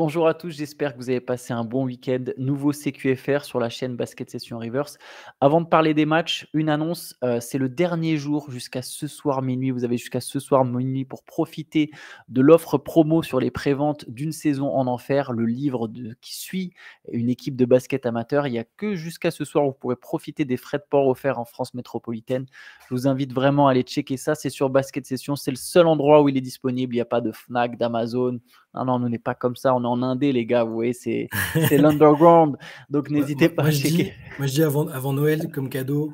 Bonjour à tous, j'espère que vous avez passé un bon week-end. Nouveau CQFR sur la chaîne Basket Session Reverse. Avant de parler des matchs, une annonce, c'est le dernier jour jusqu'à ce soir minuit. Vous avez jusqu'à ce soir minuit pour profiter de l'offre promo sur les préventes d'une saison en enfer, le livre qui suit une équipe de basket amateur. Il n'y a que jusqu'à ce soir où vous pourrez profiter des frais de port offerts en France métropolitaine. Je vous invite vraiment à aller checker ça. C'est sur Basket Session. C'est le seul endroit où il est disponible. Il n'y a pas de Fnac, d'Amazon. Non, on n'est pas comme ça. On est en indé, les gars. Vous voyez, c'est l'underground. Donc, n'hésitez pas à checker. Moi, je dis avant Noël comme cadeau,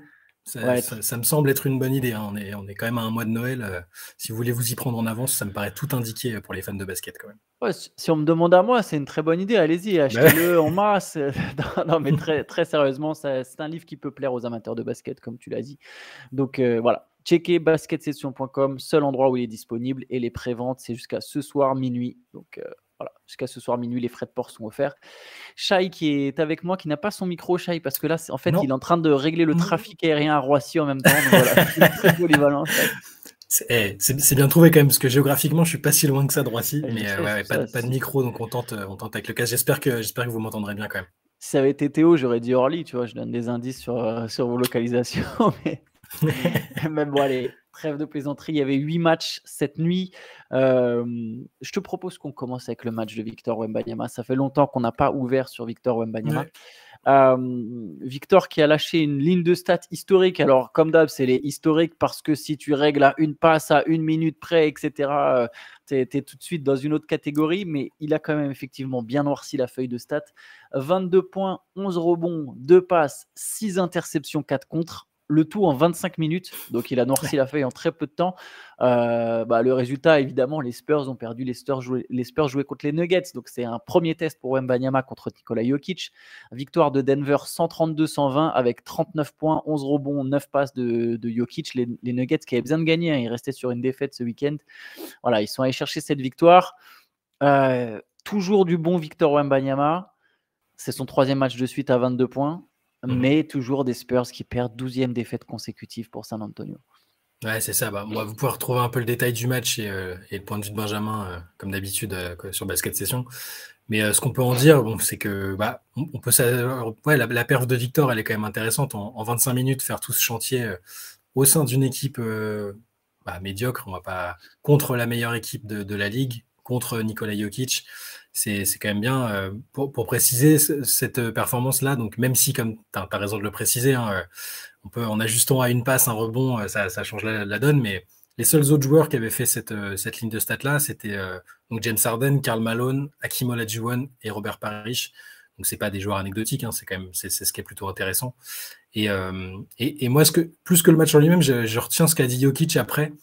Ouais, ça me semble être une bonne idée, hein. On est quand même à un mois de Noël. Si vous voulez vous y prendre en avance, ça me paraît tout indiqué pour les fans de basket quand même. ouais, si on me demande à moi, c'est une très bonne idée. Allez-y, achetez-le en masse. Non, mais très, très sérieusement, c'est un livre qui peut plaire aux amateurs de basket, comme tu l'as dit. Donc, voilà. Checkez basketsession.com, seul endroit où il est disponible. Et les préventes, c'est jusqu'à ce soir minuit. Donc, voilà, jusqu'à ce soir minuit, les frais de port sont offerts. Shai qui est avec moi, qui n'a pas son micro, Shai, parce que là, en fait, il est Non. en train de régler le trafic aérien à Roissy en même temps. Donc voilà, c'est très polyvalent, Shai. C'est bien trouvé quand même, parce que géographiquement, je suis pas si loin que ça de Roissy, Je mais sais, ouais, pas de micro, donc on tente avec le casque. J'espère que vous m'entendrez bien quand même. si ça avait été Théo, j'aurais dit Orly, tu vois, je donne des indices sur vos localisations. Mais bon, allez, trêve de plaisanterie. Il y avait 8 matchs cette nuit. Je te propose qu'on commence avec le match de Victor Wembanyama. Ça fait longtemps qu'on n'a pas ouvert sur Victor Wembanyama. Ouais. Victor qui a lâché une ligne de stats historique. Alors, comme d'hab, c'est les historiques parce que si tu règles à une passe à 1 minute près, etc., tu es tout de suite dans une autre catégorie. Mais il a quand même effectivement bien noirci la feuille de stats. 22 points, 11 rebonds, 2 passes, 6 interceptions, 4 contre. Le tout en 25 minutes. Donc, il a noirci la feuille en très peu de temps. Le résultat, évidemment, les Spurs ont perdu. Les Spurs jouaient contre les Nuggets. Donc, c'est un premier test pour Wembanyama contre Nikola Jokic. Victoire de Denver 132-120 avec 39 points, 11 rebonds, 9 passes de Jokic. Les Nuggets qui avaient besoin de gagner. Ils restaient sur une défaite ce week-end. Voilà, ils sont allés chercher cette victoire. Toujours du bon Victor Wembanyama. C'est son 3e match de suite à 22 points. Mais toujours des Spurs qui perdent 12e défaite consécutive pour San Antonio. Ouais, c'est ça. Vous pouvez retrouver un peu le détail du match et le point de vue de Benjamin, comme d'habitude, sur Basket Session. Mais ce qu'on peut en dire, c'est que on peut la perf de Victor, elle est quand même intéressante. En 25 minutes, faire tout ce chantier au sein d'une équipe médiocre, on va pas contre la meilleure équipe de la ligue, contre Nikola Jokic. C'est quand même bien. Pour préciser cette performance-là, donc même si, comme tu as raison de le préciser, hein, en ajustant à une passe, un rebond, ça change la donne, mais les seuls autres joueurs qui avaient fait cette ligne de stats-là, c'était donc James Harden, Karl Malone, Hakeem Olajuwon et Robert Parrish. Donc, c'est pas des joueurs anecdotiques, hein, c'est ce qui est plutôt intéressant. Et moi, plus que le match en lui-même, je retiens ce qu'a dit Jokic après.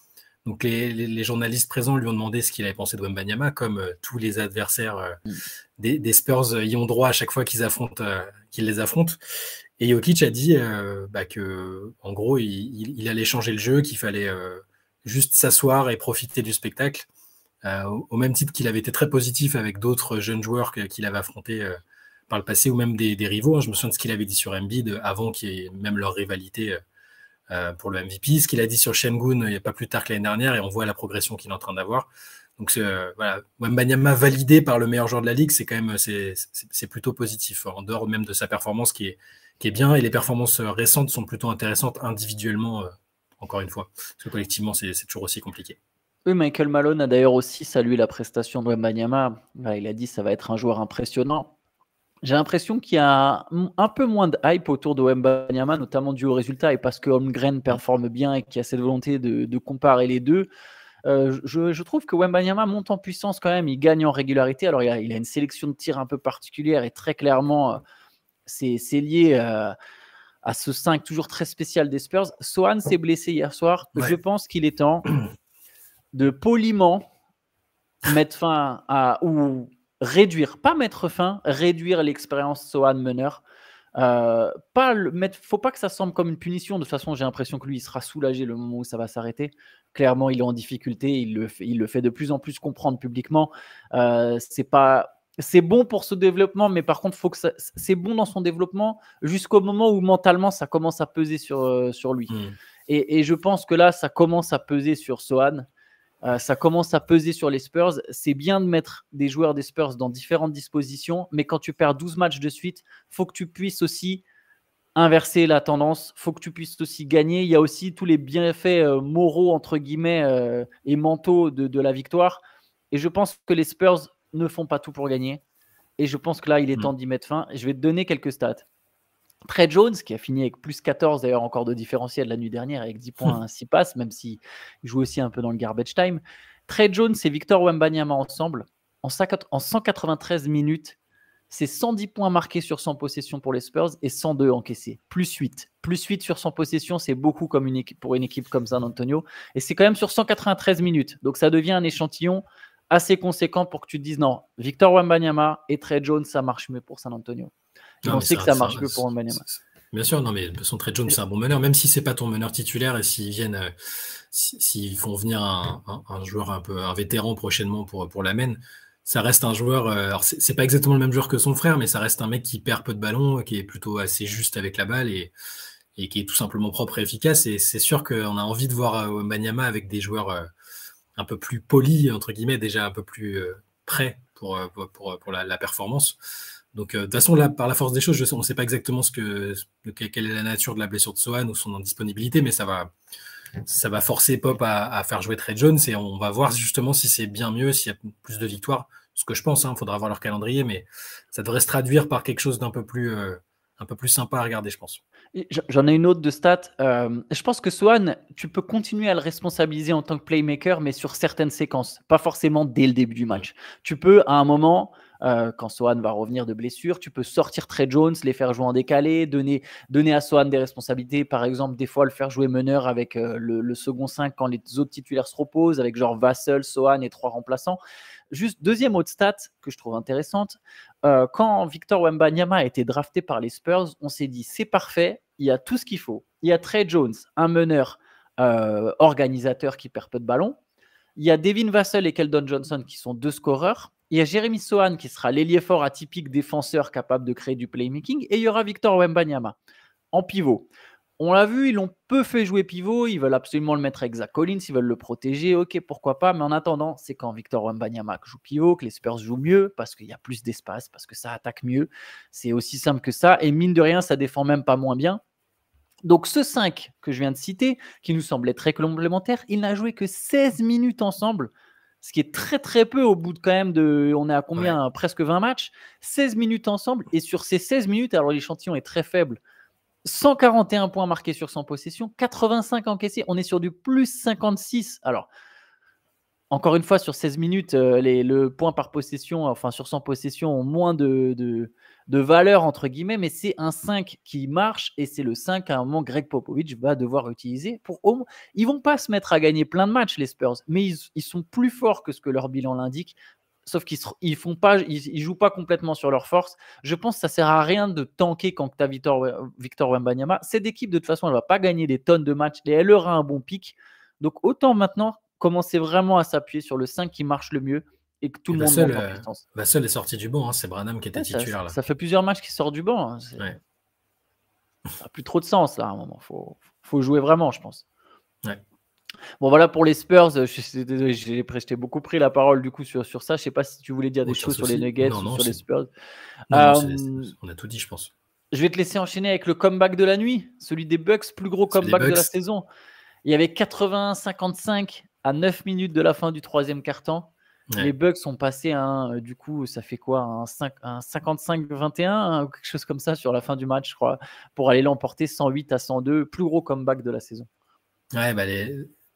Donc, les journalistes présents lui ont demandé ce qu'il avait pensé de Wembanyama, comme tous les adversaires des Spurs y ont droit à chaque fois qu'ils les affrontent. Et Jokic a dit que, en gros, il allait changer le jeu, qu'il fallait juste s'asseoir et profiter du spectacle, au même titre qu'il avait été très positif avec d'autres jeunes joueurs qu'il avait affrontés par le passé, ou même des rivaux. Hein. Je me souviens de ce qu'il avait dit sur Embiid avant qu'il y ait même leur rivalité pour le MVP, ce qu'il a dit sur Şengün il n'y a pas plus tard que l'année dernière, et on voit la progression qu'il est en train d'avoir. Donc Wembanyama validé par le meilleur joueur de la ligue, c'est quand même c'est plutôt positif, en dehors même de sa performance qui est bien, et les performances récentes sont plutôt intéressantes individuellement, encore une fois, parce que collectivement c'est toujours aussi compliqué. Oui, Michael Malone a d'ailleurs aussi salué la prestation de Wembanyama. Il a dit ça va être un joueur impressionnant. J'ai l'impression qu'il y a un peu moins de hype autour de Wembanyama, notamment dû au résultat et parce que Holmgren performe bien et qu'il y a cette volonté de comparer les deux. Je trouve que Wembanyama monte en puissance quand même, il gagne en régularité. Alors, il a une sélection de tirs un peu particulière et très clairement, c'est lié à ce 5 toujours très spécial des Spurs. Sohan s'est blessé hier soir. Ouais. Je pense qu'il est temps de poliment mettre fin ou réduire, pas mettre fin, réduire l'expérience Sohan meneur. Faut pas que ça semble comme une punition. De toute façon, j'ai l'impression que lui, il sera soulagé le moment où ça va s'arrêter. Clairement, il est en difficulté. Il le fait de plus en plus comprendre publiquement. C'est bon pour ce développement, mais par contre, c'est bon dans son développement jusqu'au moment où mentalement, ça commence à peser sur lui. Et je pense que là, ça commence à peser sur Sohan. Ça commence à peser sur les Spurs. C'est bien de mettre des joueurs des Spurs dans différentes dispositions, mais quand tu perds 12 matchs de suite, il faut que tu puisses aussi inverser la tendance. Il faut que tu puisses aussi gagner. Il y a aussi tous les bienfaits moraux, entre guillemets, et mentaux de la victoire. Et je pense que les Spurs ne font pas tout pour gagner. Et je pense que là, il est temps d'y mettre fin. Et je vais te donner quelques stats. Trey Jones, qui a fini avec plus 14 d'ailleurs encore de différentiel la nuit dernière avec 10 points, 6 passes, même s'il joue aussi un peu dans le garbage time. Trey Jones et Victor Wembanyama ensemble, en 193 minutes, c'est 110 points marqués sur 100 possessions pour les Spurs et 102 encaissés. Plus 8. Plus 8 sur 100 possessions, c'est beaucoup comme pour une équipe comme San Antonio. Et c'est quand même sur 193 minutes. Donc ça devient un échantillon assez conséquent pour que tu te dises non, Victor Wembanyama et Trey Jones, ça marche mieux pour San Antonio. Et on sait que ça marche mieux pour Wembanyama. Bien sûr, non, mais son Trey Jones, c'est un bon meneur, même si c'est pas ton meneur titulaire et s'ils font venir un joueur un vétéran prochainement pour l'amène, ça reste un joueur. Alors c'est pas exactement le même joueur que son frère, mais ça reste un mec qui perd peu de ballons, qui est plutôt assez juste avec la balle et qui est tout simplement propre et efficace. Et c'est sûr qu'on a envie de voir Wembanyama avec des joueurs un peu plus polis, entre guillemets, déjà un peu plus prêts pour la performance. Donc, de toute façon, là, par la force des choses, on ne sait pas exactement quelle est la nature de la blessure de Sohan ou son indisponibilité, mais ça va forcer Pop à faire jouer Trey Jones et on va voir justement si c'est bien mieux, s'il y a plus de victoires. Ce que je pense, il faudra voir leur calendrier, mais ça devrait se traduire par quelque chose d'un peu plus sympa à regarder, je pense. J'en ai une autre de stats. Je pense que Sohan, tu peux continuer à le responsabiliser en tant que playmaker, mais sur certaines séquences, pas forcément dès le début du match. Tu peux, à un moment, quand Sohan va revenir de blessure, tu peux sortir Trey Jones, les faire jouer en décalé, donner à Sohan des responsabilités. Par exemple, des fois, le faire jouer meneur avec le second 5 quand les autres titulaires se reposent, avec genre Vassell, Sohan et 3 remplaçants. Juste deuxième autre stat que je trouve intéressante. Quand Victor Wembanyama a été drafté par les Spurs, on s'est dit c'est parfait, il y a tout ce qu'il faut. Il y a Trey Jones, un meneur organisateur qui perd peu de ballons. Il y a Devin Vassell et Keldon Johnson qui sont 2 scoreurs. Il y a Jeremy Sohan qui sera l'ailier fort atypique défenseur capable de créer du playmaking. Et il y aura Victor Wembanyama en pivot. On l'a vu, ils l'ont peu fait jouer pivot. Ils veulent absolument le mettre avec Zach Collins. Ils veulent le protéger. Ok, pourquoi pas. Mais en attendant, c'est quand Victor Wembanyama joue pivot que les Spurs jouent mieux parce qu'il y a plus d'espace, parce que ça attaque mieux. C'est aussi simple que ça. Et mine de rien, ça défend même pas moins bien. Donc ce 5 que je viens de citer, qui nous semblait très complémentaire, il n'a joué que 16 minutes ensemble, ce qui est très très peu au bout de quand même de... On est à combien? Presque 20 matchs. 16 minutes ensemble. Et sur ces 16 minutes, alors l'échantillon est très faible, 141 points marqués sur 100 possessions, 85 encaissés. On est sur du plus 56. Alors, encore une fois, sur 16 minutes, le point par possession, enfin sur 100 possessions, ont moins de valeur, entre guillemets, mais c'est un 5 qui marche et c'est le 5 qu'à un moment Greg Popovich va devoir utiliser pour au... Ils vont pas se mettre à gagner plein de matchs, les Spurs, mais ils sont plus forts que ce que leur bilan l'indique. Sauf qu'ils ils jouent pas complètement sur leur force. Je pense que ça sert à rien de tanker quand tu as Victor Wembanyama. Cette équipe, de toute façon, elle va pas gagner des tonnes de matchs et elle aura un bon pic. Donc autant maintenant commencer vraiment à s'appuyer sur le 5 qui marche le mieux et que tout le monde monte en puissance. Vassell est sorti du banc, c'est Branham qui était titulaire. Ça fait plusieurs matchs qu'il sort du banc. Ça n'a plus trop de sens là à un moment. Faut jouer vraiment, je pense. Ouais. Bon voilà pour les Spurs, j'ai beaucoup pris la parole du coup sur ça. Je sais pas si tu voulais dire des choses sur les Nuggets ou sur les Spurs. On a tout dit, je pense. Je vais te laisser enchaîner avec le comeback de la nuit, celui des Bucks, plus gros comeback de la saison. Il y avait 80-55 à 9 minutes de la fin du troisième quart-temps. Ouais. Les Bucks sont passés du coup, ça fait quoi, un 55-21 ou quelque chose comme ça sur la fin du match, je crois, pour aller l'emporter 108-102, plus gros comeback de la saison. Ouais,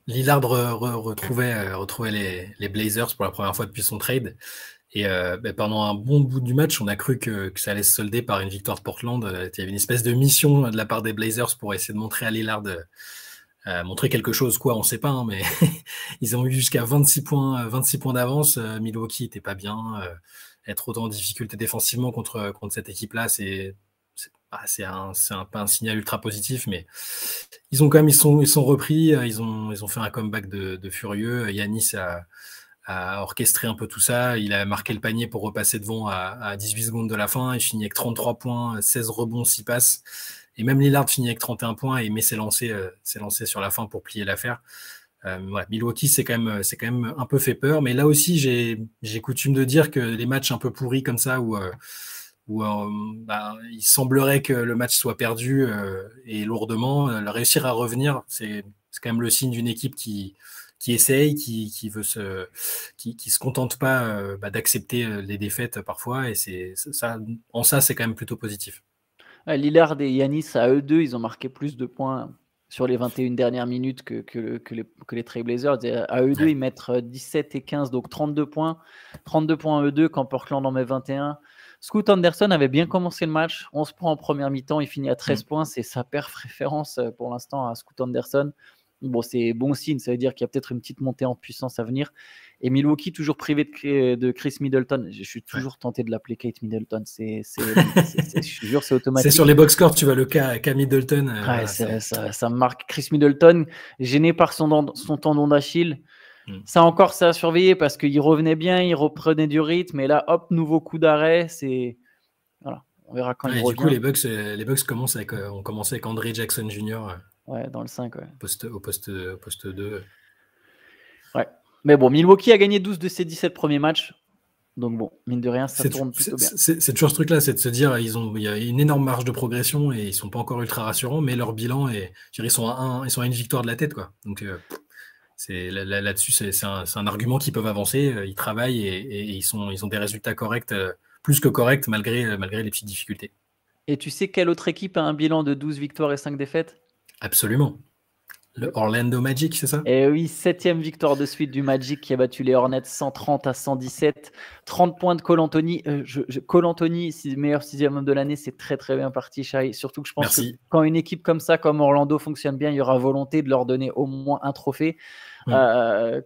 Lillard retrouvait les Blazers pour la première fois depuis son trade. Et pendant un bon bout du match, on a cru que ça allait se solder par une victoire de Portland. Il y avait une espèce de mission de la part des Blazers pour essayer de montrer à Lillard montrer quelque chose, quoi, on ne sait pas, mais ils ont eu jusqu'à 26 points d'avance. Milwaukee n'était pas bien. Être autant en difficulté défensivement contre cette équipe-là, c'est pas un signal ultra positif, mais ils ont quand même, ils sont repris, ils ont fait un comeback de furieux. Giannis a orchestré un peu tout ça. Il a marqué le panier pour repasser devant à 18 secondes de la fin. Il finit avec 33 points, 16 rebonds, 6 passes. Et même Lillard finit avec 31 points et met s'est lancé sur la fin pour plier l'affaire. Ouais, Milwaukee, c'est quand même un peu fait peur. Mais là aussi, j'ai coutume de dire que les matchs un peu pourris comme ça, où il semblerait que le match soit perdu et lourdement, réussir à revenir, c'est quand même le signe d'une équipe qui essaye, qui se contente pas d'accepter les défaites parfois. Et ça, c'est quand même plutôt positif. Lillard et Giannis, à eux deux, ils ont marqué plus de points sur les 21 dernières minutes que les Trailblazers. À eux deux, ils mettent 17 et 15, donc 32 points. 32 points à eux deux quand Portland en met 21. Scoot Anderson avait bien commencé le match. 11 points en première mi-temps, il finit à 13 points. C'est sa perf référence pour l'instant à Scoot Anderson. Bon, c'est bon signe, ça veut dire qu'il y a peut-être une petite montée en puissance à venir. Et Milwaukee, toujours privé de Chris Middleton. Je suis toujours tenté de l'appeler Kate Middleton. Je jure, c'est automatique. C'est sur les box scores, tu vois le cas Middleton. Ça me marque. Chris Middleton, gêné par son tendon d'Achille. Ça encore, ça a surveillé parce qu'il revenait bien, il reprenait du rythme. Et là, hop, nouveau coup d'arrêt. Voilà, on verra quand il revient. Du coup, les Bucks ont commencé avec Andre Jackson Jr. Dans le 5. Au poste 2. Ouais. Mais bon, Milwaukee a gagné 12 de ses 17 premiers matchs. Donc bon, mine de rien, ça tourne plutôt bien. C'est toujours ce truc-là, c'est de se dire il y a une énorme marge de progression et ils sont pas encore ultra rassurants, mais leur bilan ils sont à une victoire de la tête, quoi. Donc là-dessus, c'est un argument qu'ils peuvent avancer. Ils travaillent et ils ont des résultats corrects, plus que corrects malgré les petites difficultés. Et tu sais quelle autre équipe a un bilan de 12 victoires et 5 défaites? Absolument. Le Orlando Magic, c'est ça? Et oui, 7e victoire de suite du Magic qui a battu les Hornets 130-117. 30 points de Cole Anthony. Cole Anthony, meilleur 6e homme de l'année, c'est très très bien parti, Shai. Surtout que je pense que quand une équipe comme ça, comme Orlando fonctionne bien, il y aura volonté de leur donner au moins un trophée.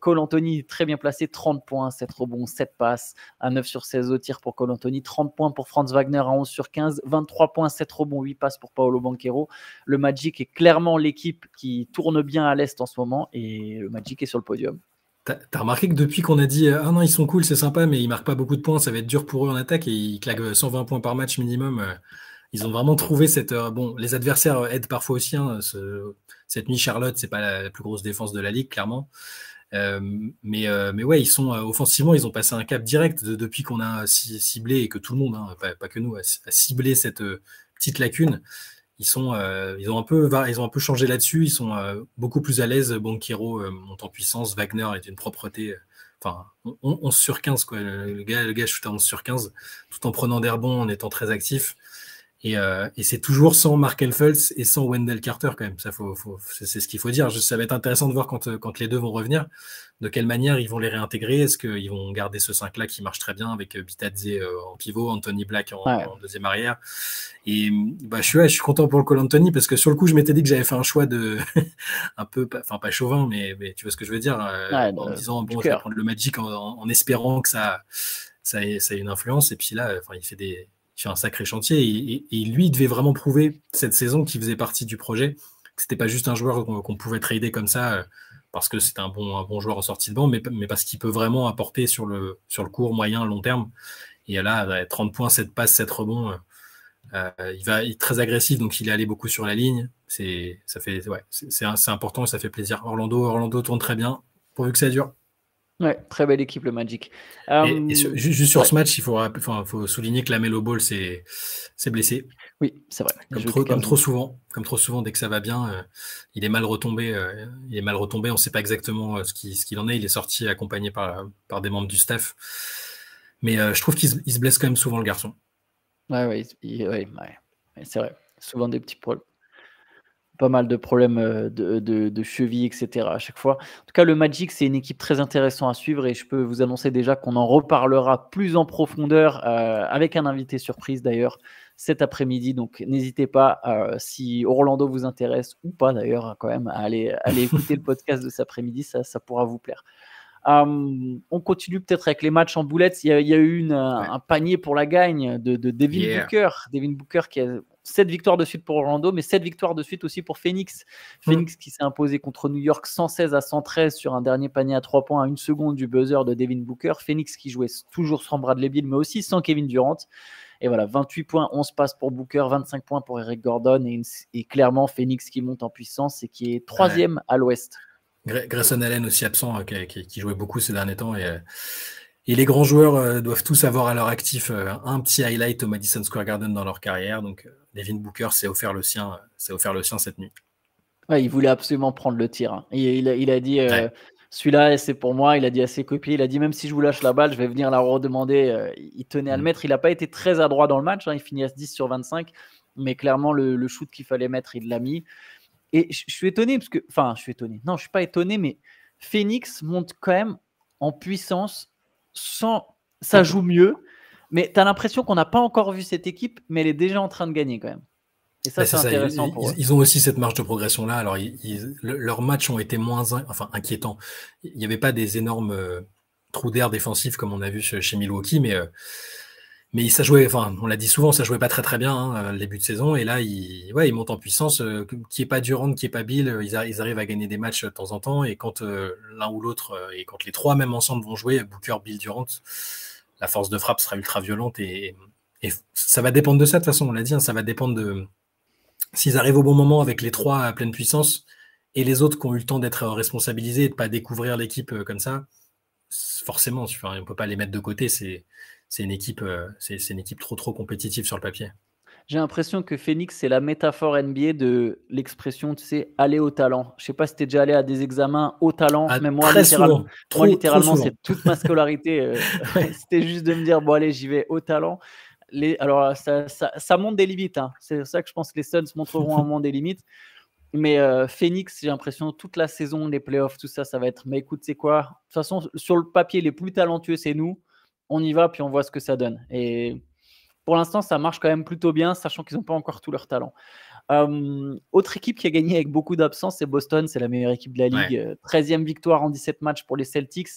Cole Anthony, très bien placé, 30 points, 7 rebonds, 7 passes, à 9 sur 16 au tir pour Cole Anthony, 30 points pour Franz Wagner à 11 sur 15, 23 points, 7 rebonds, 8 passes pour Paolo Banchero. Le Magic est clairement l'équipe qui tourne bien à l'Est en ce moment et le Magic est sur le podium. T'as remarqué que depuis qu'on a dit ah non, ils sont cool, c'est sympa, mais ils marquent pas beaucoup de points, ça va être dur pour eux en attaque et ils claquent 120 points par match minimum. Ils ont vraiment trouvé cette. Bon, les adversaires aident parfois aussi. Cette nuit, Charlotte, c'est pas la plus grosse défense de la ligue, clairement. Mais ouais, ils sont offensivement, ils ont passé un cap direct depuis qu'on a ciblé et que tout le monde, pas que nous, a ciblé cette petite lacune. Ils ont un peu changé là-dessus. Ils sont beaucoup plus à l'aise. Banchero monte en puissance. Wagner est d'une propreté. Enfin, 11 sur 15, quoi. Le gars shoot à 11 sur 15, tout en prenant des rebonds, en étant très actif. Et c'est toujours sans Markel Fultz et sans Wendell Carter quand même. Ça, c'est ce qu'il faut dire. Ça va être intéressant de voir quand les deux vont revenir, de quelle manière ils vont les réintégrer. Est-ce qu'ils vont garder ce 5-là qui marche très bien avec Bitadze en pivot, Anthony Black en deuxième arrière. Et je suis content pour le Cole Anthony parce que sur le coup, je m'étais dit que j'avais fait un choix de un peu, enfin pas chauvin, mais tu vois ce que je veux dire, en me disant bon, je vais prendre le Magic en espérant que ça ait une influence. Et puis là, il fait un sacré chantier et lui, il devait vraiment prouver cette saison qu'il faisait partie du projet, que c'était pas juste un joueur qu'on pouvait trader comme ça parce que c'était un bon joueur en sortie de banc, mais parce qu'il peut vraiment apporter sur le court, moyen, long terme. Et là, 30 points, 7 passes, 7 rebonds, il est très agressif, donc il est allé beaucoup sur la ligne. C'est important et ça fait plaisir. Orlando tourne très bien, pourvu que ça dure. Ouais, très belle équipe, le Magic. Juste sur ce match, il faut souligner que la Melo Ball s'est blessé. Oui, c'est vrai. Comme trop souvent, dès que ça va bien, il est mal retombé. On ne sait pas exactement ce qu'il en est. Il est sorti accompagné par des membres du staff. Mais je trouve qu'il se blesse quand même souvent, le garçon. Ouais, c'est vrai. Souvent des petits problèmes. Pas mal de problèmes de cheville, etc. à chaque fois. En tout cas, le Magic, c'est une équipe très intéressante à suivre et je peux vous annoncer déjà qu'on en reparlera plus en profondeur avec un invité surprise d'ailleurs cet après-midi. Donc, n'hésitez pas, si Orlando vous intéresse ou pas d'ailleurs, quand même, à aller écouter le podcast de cet après-midi, ça pourra vous plaire. On continue peut-être avec les matchs en boulettes. Il y a eu un panier pour la gagne de Devin Booker. Devin Booker qui a 7 victoires de suite pour Orlando, mais 7 victoires de suite aussi pour Phoenix. Phoenix qui s'est imposé contre New York 116-113 sur un dernier panier à 3 points à 1 seconde du buzzer de Devin Booker. Phoenix qui jouait toujours sans Bradley Beal, mais aussi sans Kevin Durant. Et voilà, 28 points, 11 passes pour Booker, 25 points pour Eric Gordon et clairement Phoenix qui monte en puissance et qui est 3e à l'ouest. Grayson Allen aussi absent, qui jouait beaucoup ces derniers temps. Et les grands joueurs doivent tous avoir à leur actif un petit highlight au Madison Square Garden dans leur carrière. Donc, Devin Booker s'est offert le sien cette nuit. Ouais, il voulait absolument prendre le tir. Hein. Il a dit Ouais. celui-là, c'est pour moi. Il a dit à ses coéquipiers, il a dit même si je vous lâche la balle, je vais venir la redemander. Il tenait à le mettre. Il n'a pas été très adroit dans le match. Hein. Il finit à 10 sur 25. Mais clairement, le shoot qu'il fallait mettre, il l'a mis. Et je suis étonné parce que. Enfin, je suis étonné. Non, je ne suis pas étonné, mais Phoenix monte quand même en puissance sans. Ça joue mieux. Mais tu as l'impression qu'on n'a pas encore vu cette équipe, mais elle est déjà en train de gagner quand même. Et ça, c'est intéressant pour eux. Ils ont aussi cette marge de progression-là. Alors, leurs matchs ont été moins inquiétants. Il n'y avait pas des énormes trous d'air défensifs comme on a vu chez Milwaukee, mais ça jouait, enfin, on l'a dit souvent, ça jouait pas très très bien le début de saison. Et là, ils montent en puissance. Qui est pas Durant, qui est pas Bill, ils arrivent à gagner des matchs de temps en temps. Et quand l'un ou l'autre, et quand les trois même ensemble vont jouer, Booker, Bill, Durant, la force de frappe sera ultra violente. Et ça va dépendre de ça, de toute façon, on l'a dit, hein, ça va dépendre de s'ils arrivent au bon moment avec les trois à pleine puissance et les autres qui ont eu le temps d'être responsabilisés et de ne pas découvrir l'équipe comme ça, forcément, on ne peut pas les mettre de côté. C'est une équipe trop compétitive sur le papier. J'ai l'impression que Phoenix, c'est la métaphore NBA de l'expression, tu sais, aller au talent. Je ne sais pas si tu es déjà allé à des examens au talent, mais moi, littéralement, c'est toute ma scolarité. C'était juste de me dire, bon, allez, j'y vais au talent. Alors, ça monte des limites. Hein. C'est pour ça que je pense que les Suns montreront un moment des limites. Mais Phoenix, j'ai l'impression, toute la saison, les playoffs, tout ça, ça va être, mais écoute, c'est quoi? De toute façon, sur le papier, les plus talentueux, c'est nous. On y va, puis on voit ce que ça donne. Et pour l'instant, ça marche quand même plutôt bien, sachant qu'ils n'ont pas encore tout leur talent. Autre équipe qui a gagné avec beaucoup d'absence, c'est Boston. C'est la meilleure équipe de la ligue. Ouais. 13e victoire en 17 matchs pour les Celtics.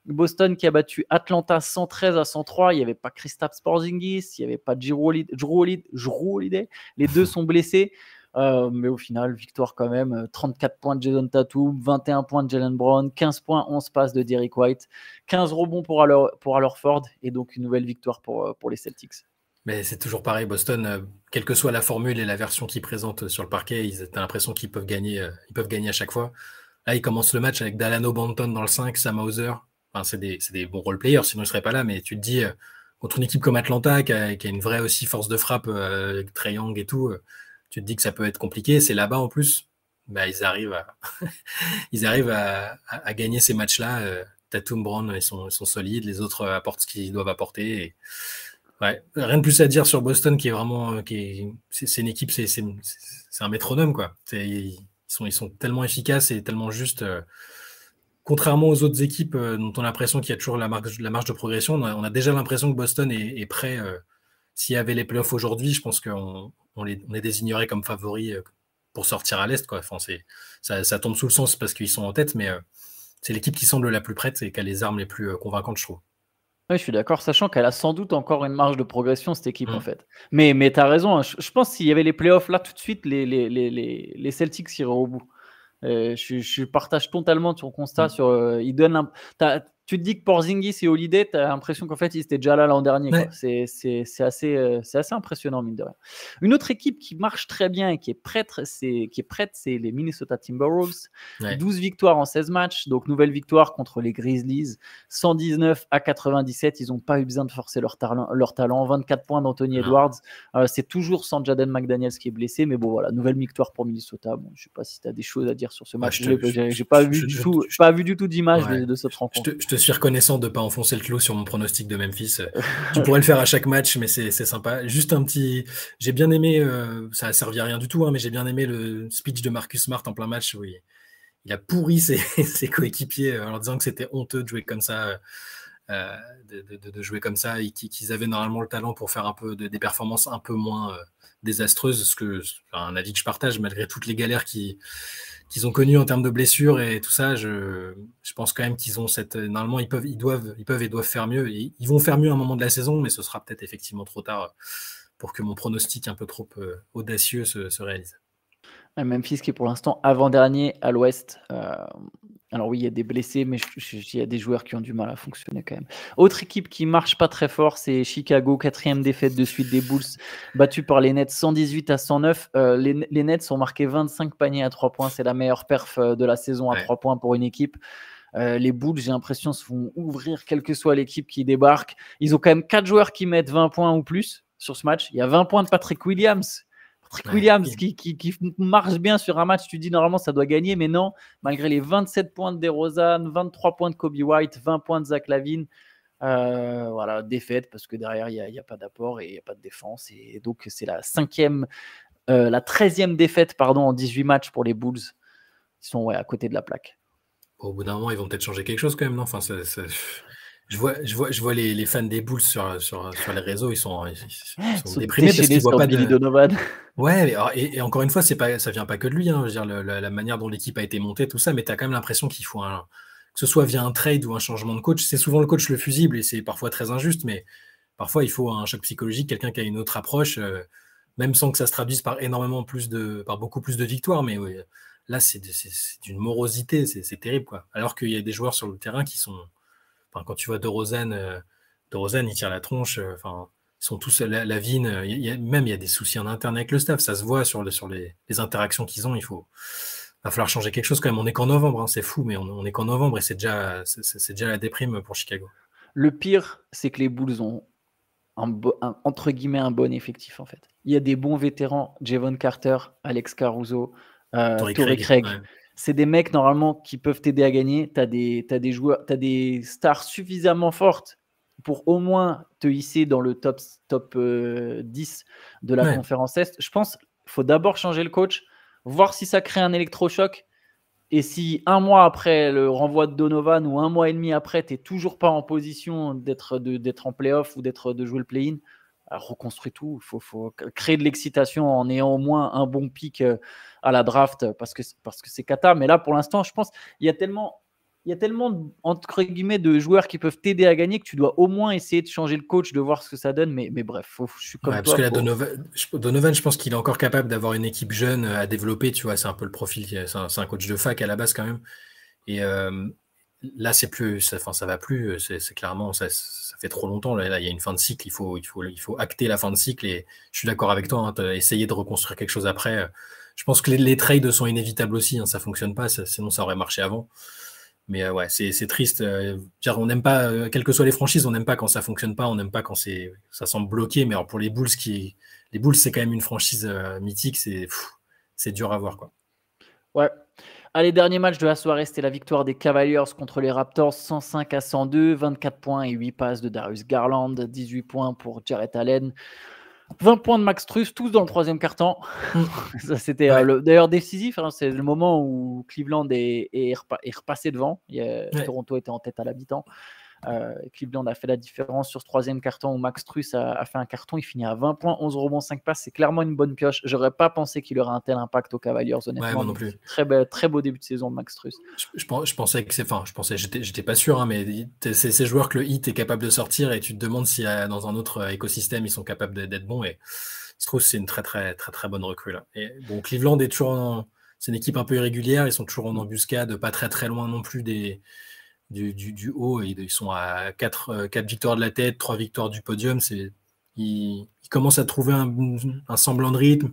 Boston qui a battu Atlanta 113 à 103. Il n'y avait pas Kristaps Porzingis, il n'y avait pas Jrue Holiday. Les deux sont blessés. Mais au final, victoire quand même. 34 points de Jason Tatum, 21 points de Jaylen Brown, 15 points, 11 passes de Derrick White, 15 rebonds pour Hayward et donc une nouvelle victoire pour les Celtics. Mais c'est toujours pareil, Boston, quelle que soit la formule et la version qu'ils présentent sur le parquet, ils ont l'impression qu'ils peuvent gagner à chaque fois. Là, ils commencent le match avec Dalano Banton dans le 5, Sam Hauser. Enfin, c'est des bons role-players, sinon ils ne seraient pas là. Mais tu te dis, contre une équipe comme Atlanta, qui a une vraie aussi force de frappe, avec Trae Young et tout, tu te dis que ça peut être compliqué. C'est là-bas en plus. Bah, ils arrivent à gagner ces matchs-là. Tatum, Brown, ils sont solides. Les autres apportent ce qu'ils doivent apporter. Et ouais, rien de plus à dire sur Boston qui est vraiment c'est une équipe, c'est un métronome quoi. Ils sont tellement efficaces et tellement justes. Contrairement aux autres équipes dont on a l'impression qu'il y a toujours la marge de progression, on a déjà l'impression que Boston est prêt. S'il y avait les playoffs aujourd'hui, je pense qu'on les désignerait comme favoris pour sortir à l'Est quoi. Enfin, ça tombe sous le sens parce qu'ils sont en tête, mais c'est l'équipe qui semble la plus prête et qui a les armes les plus convaincantes, je trouve. Oui, je suis d'accord, sachant qu'elle a sans doute encore une marge de progression, cette équipe, en fait. Mais tu as raison, hein, je pense que s'il y avait les playoffs là tout de suite, les Celtics iraient au bout. Je partage totalement ton constat sur. Tu te dis que Porzingis et Holiday, tu as l'impression qu'en fait, ils étaient déjà là l'an dernier. Ouais. C'est assez impressionnant, mine de rien. Une autre équipe qui marche très bien et qui est prête, c'est les Minnesota Timberwolves. Ouais. 12 victoires en 16 matchs. Donc, nouvelle victoire contre les Grizzlies. 119 à 97. Ils n'ont pas eu besoin de forcer leur talent. 24 points d'Anthony Edwards. C'est toujours sans Jaden McDaniels qui est blessé. Mais bon, voilà, nouvelle victoire pour Minnesota. Bon, je ne sais pas si tu as des choses à dire sur ce match. J'ai pas vu du tout d'image de cette rencontre. Je te suis reconnaissant de ne pas enfoncer le clou sur mon pronostic de Memphis. Tu pourrais le faire à chaque match, mais c'est sympa. Juste un petit. J'ai bien aimé, ça n'a servi à rien du tout, hein, mais j'ai bien aimé le speech de Marcus Smart en plein match où il a pourri ses coéquipiers en leur disant que c'était honteux de jouer comme ça. De jouer comme ça et qu'ils avaient normalement le talent pour faire un peu des performances un peu moins désastreuses, un avis que je partage malgré toutes les galères qu'ils ont connues en termes de blessures et tout ça. Je pense quand même qu'ils ont normalement ils peuvent et doivent faire mieux. Ils vont faire mieux à un moment de la saison, mais ce sera peut-être effectivement trop tard pour que mon pronostic un peu trop audacieux se réalise. Memphis qui est pour l'instant avant-dernier à l'Ouest. Alors oui, il y a des blessés, mais il y a des joueurs qui ont du mal à fonctionner quand même. Autre équipe qui marche pas très fort, c'est Chicago, 4e défaite de suite des Bulls, battus par les Nets 118-109. Les Nets ont marqué 25 paniers à 3 points, c'est la meilleure perf de la saison à 3 points pour une équipe. Les Bulls, j'ai l'impression, se font ouvrir quelle que soit l'équipe qui débarque. Ils ont quand même 4 joueurs qui mettent 20 points ou plus sur ce match. Il y a 20 points de Patrick Williams. Williams qui marche bien sur un match, tu dis normalement ça doit gagner, mais non, malgré les 27 points de DeRozan, 23 points de Kobe White, 20 points de Zach LaVine, voilà, défaite parce que derrière il n'y a pas d'apport et il n'y a pas de défense, et donc c'est la 13e défaite en 18 matchs pour les Bulls. Ils sont à côté de la plaque. Au bout d'un moment, ils vont peut-être changer quelque chose quand même, non? Enfin, je vois les fans des Bulls sur les réseaux, ils sont déprimés parce qu'ils voient pas Billy Donovan. Ouais, et encore une fois, ça vient pas que de lui, hein. Je veux dire, la manière dont l'équipe a été montée, tout ça, mais tu as quand même l'impression qu'il faut que ce soit via un trade ou un changement de coach. C'est souvent le coach le fusible et c'est parfois très injuste, mais parfois il faut un choc psychologique, quelqu'un qui a une autre approche, même sans que ça se traduise par beaucoup plus de victoires. Mais ouais, là, c'est d'une morosité, c'est terrible, quoi. Alors qu'il y a des joueurs sur le terrain qui sont. Enfin, quand tu vois DeRozan, il tire la tronche. Enfin, ils sont tous LaVine. Il y a des soucis en interne avec le staff. Ça se voit sur les interactions qu'ils ont. Va falloir changer quelque chose quand même. On n'est qu'en novembre, hein, c'est fou, mais on n'est qu'en novembre et c'est déjà la déprime pour Chicago. Le pire, c'est que les Bulls ont entre guillemets un bon effectif en fait. Il y a des bons vétérans, Javon Carter, Alex Caruso, Torrey Craig. Ouais. C'est des mecs normalement qui peuvent t'aider à gagner. T'as des joueurs, t'as des stars suffisamment fortes pour au moins te hisser dans le top 10 de la conférence Est. Je pense qu'il faut d'abord changer le coach, voir si ça crée un électrochoc. Et si un mois après le renvoi de Donovan ou un mois et demi après, tu n'es toujours pas en position d'être en play-off ou de jouer le play-in, reconstruis tout. Il faut créer de l'excitation en ayant au moins un bon pick à la draft parce que c'est cata. Mais là, pour l'instant, je pense qu'il y a tellement entre guillemets de joueurs qui peuvent t'aider à gagner que tu dois au moins essayer de changer le coach, de voir ce que ça donne. Mais bref, je suis comme toi. Parce que là, Donovan, je pense qu'il est encore capable d'avoir une équipe jeune à développer. Tu vois, c'est un peu le profil. C'est un coach de fac à la base quand même. Et là, c'est plus. Ça va plus. C'est clairement. Ça fait trop longtemps. Là, il y a une fin de cycle. Il faut acter la fin de cycle. Et je suis d'accord avec toi. Hein, essayer de reconstruire quelque chose après. Je pense que les trades sont inévitables aussi. Hein, ça fonctionne pas. Sinon, ça aurait marché avant. Mais ouais, c'est triste. On n'aime pas, quelles que soient les franchises, on n'aime pas quand ça fonctionne pas, on n'aime pas quand ça semble bloqué. Mais alors pour les Bulls, c'est quand même une franchise mythique, c'est dur à voir, quoi. Ouais. Allez, dernier match de la soirée, c'était la victoire des Cavaliers contre les Raptors, 105-102, 24 points et 8 passes de Darius Garland, 18 points pour Jarrett Allen. 20 points de Max Strus, tous dans le troisième quart-temps. Ça, c'était d'ailleurs décisif. Hein, c'est le moment où Cleveland est repassé devant. Toronto était en tête à la mi-temps. Cleveland a fait la différence sur ce troisième carton où Max Strus a fait un carton. Il finit à 20 points, 11 rebonds, 5 passes. C'est clairement une bonne pioche. J'aurais pas pensé qu'il aurait un tel impact aux Cavaliers, honnêtement. Ouais, moi non plus. Très beau début de saison de Max Strus. Je pensais que j'étais pas sûr, hein, mais c'est ces joueurs que le Heat est capable de sortir et tu te demandes si dans un autre écosystème ils sont capables d'être bons. Et Strus, c'est une très très très très bonne recrue là. Et bon, Cleveland est toujours c'est une équipe un peu irrégulière. Ils sont toujours en embuscade, pas très très loin non plus du haut. Ils sont à 4 victoires de la tête, 3 victoires du podium. Ils commencent à trouver un semblant de rythme.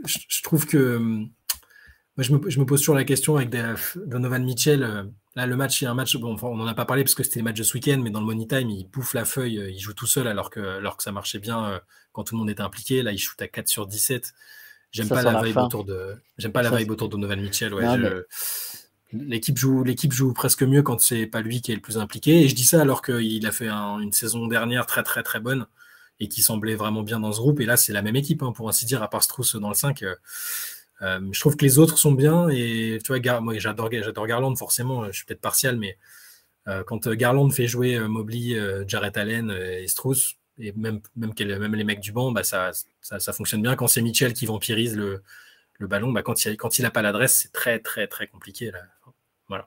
Je trouve que moi, je me pose toujours la question avec Donovan Mitchell. Là, le match, il y a un match, bon, on n'en a pas parlé parce que c'était le match de ce week-end, mais dans le Money Time, il bouffe la feuille, il joue tout seul alors que ça marchait bien quand tout le monde était impliqué. Là, il shoot à 4 sur 17. J'aime pas la vibe autour de Donovan Mitchell. Ouais, l'équipe joue presque mieux quand c'est pas lui qui est le plus impliqué. Et je dis ça alors qu'il a fait une saison dernière très très très bonne et qui semblait vraiment bien dans ce groupe. Et là, c'est la même équipe, hein, pour ainsi dire, à part Strus dans le 5. Je trouve que les autres sont bien. Et tu vois, moi, j'adore Garland, forcément. Je suis peut-être partial, mais quand Garland fait jouer Mobley, Jarrett Allen et Strus, et même les mecs du banc, bah, ça fonctionne bien. Quand c'est Mitchell qui vampirise le ballon, bah, quand il n'a pas l'adresse, c'est très, très, très compliqué. Là. Voilà.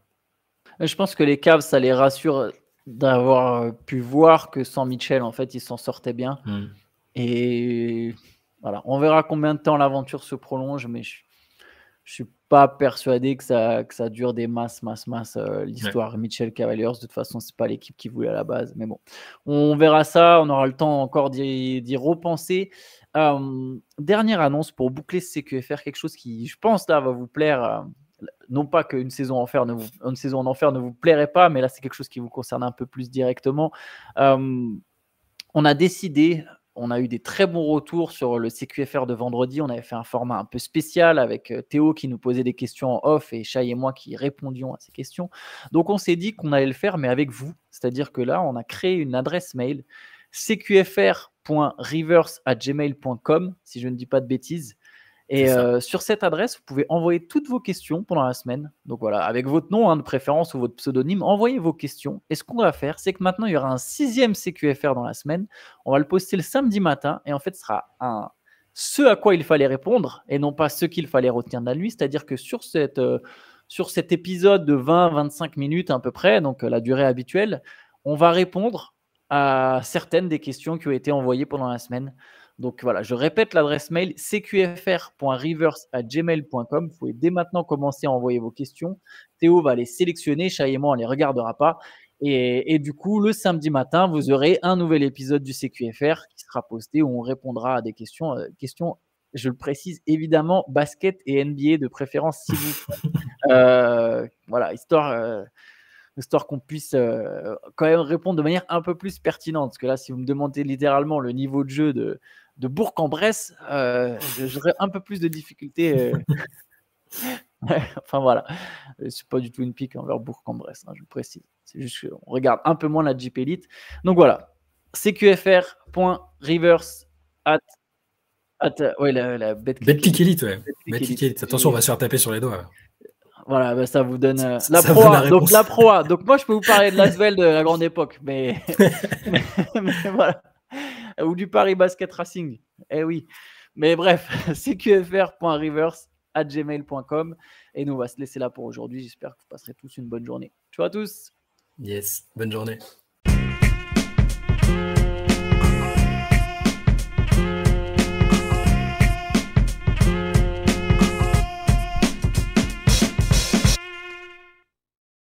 Je pense que les Cavs, ça les rassure d'avoir pu voir que sans Mitchell, en fait, ils s'en sortaient bien. Et voilà, on verra combien de temps l'aventure se prolonge, mais Je suis pas persuadé que ça dure des masses, l'histoire Mitchell Cavaliers. De toute façon, c'est pas l'équipe qui voulait à la base. Mais bon, on verra ça. On aura le temps encore d'y repenser. Dernière annonce pour boucler ce CQFR, quelque chose qui, je pense, là, va vous plaire. Non pas qu'une saison en enfer ne vous plairait pas, mais là, c'est quelque chose qui vous concerne un peu plus directement. On a décidé, on a eu des très bons retours sur le CQFR de vendredi. On avait fait un format un peu spécial avec Théo qui nous posait des questions en off et Shai et moi qui répondions à ces questions. Donc, on s'est dit qu'on allait le faire, mais avec vous. C'est-à-dire que là, on a créé une adresse mail cqfr.rivers@gmail.com, si je ne dis pas de bêtises. Et sur cette adresse, vous pouvez envoyer toutes vos questions pendant la semaine. Donc voilà, avec votre nom de préférence ou votre pseudonyme, envoyez vos questions. Et ce qu'on va faire, c'est que maintenant, il y aura un 6e CQFR dans la semaine. On va le poster le samedi matin. Et en fait, ce sera ce à quoi il fallait répondre et non pas ce qu'il fallait retenir de la nuit. C'est-à-dire que sur cet épisode de 20-25 minutes à peu près, donc la durée habituelle, on va répondre à certaines des questions qui ont été envoyées pendant la semaine. Donc voilà, je répète l'adresse mail cqfr.rivers@gmail.com. Vous pouvez dès maintenant commencer à envoyer vos questions. Théo va les sélectionner, Shai et moi, on ne les regardera pas. Et du coup, le samedi matin, vous aurez un nouvel épisode du CQFR qui sera posté où on répondra à des questions. Je le précise, évidemment, basket et NBA de préférence, s'il vous plaît. Voilà, histoire qu'on puisse quand même répondre de manière un peu plus pertinente. Parce que là, si vous me demandez littéralement le niveau de jeu de Bourg-en-Bresse, j'aurais un peu plus de difficultés. Enfin voilà, c'est pas du tout une pique envers Bourg-en-Bresse, je le précise. C'est juste qu'on regarde un peu moins la Jeep Elite. Donc voilà, cqfr.rivers@ la BetClick Elite, ouais. BetClick Elite. Attention, on va se faire taper sur les doigts. Voilà, ça vous donne la Pro A. Donc la Pro A. Donc moi, je peux vous parler de l'Asvel de la grande époque, mais voilà. Ou du Paris Basket Racing. Eh oui. Mais bref, cqfr.rivers@gmail.com. Et nous, on va se laisser là pour aujourd'hui. J'espère que vous passerez tous une bonne journée. Ciao à tous. Yes, bonne journée.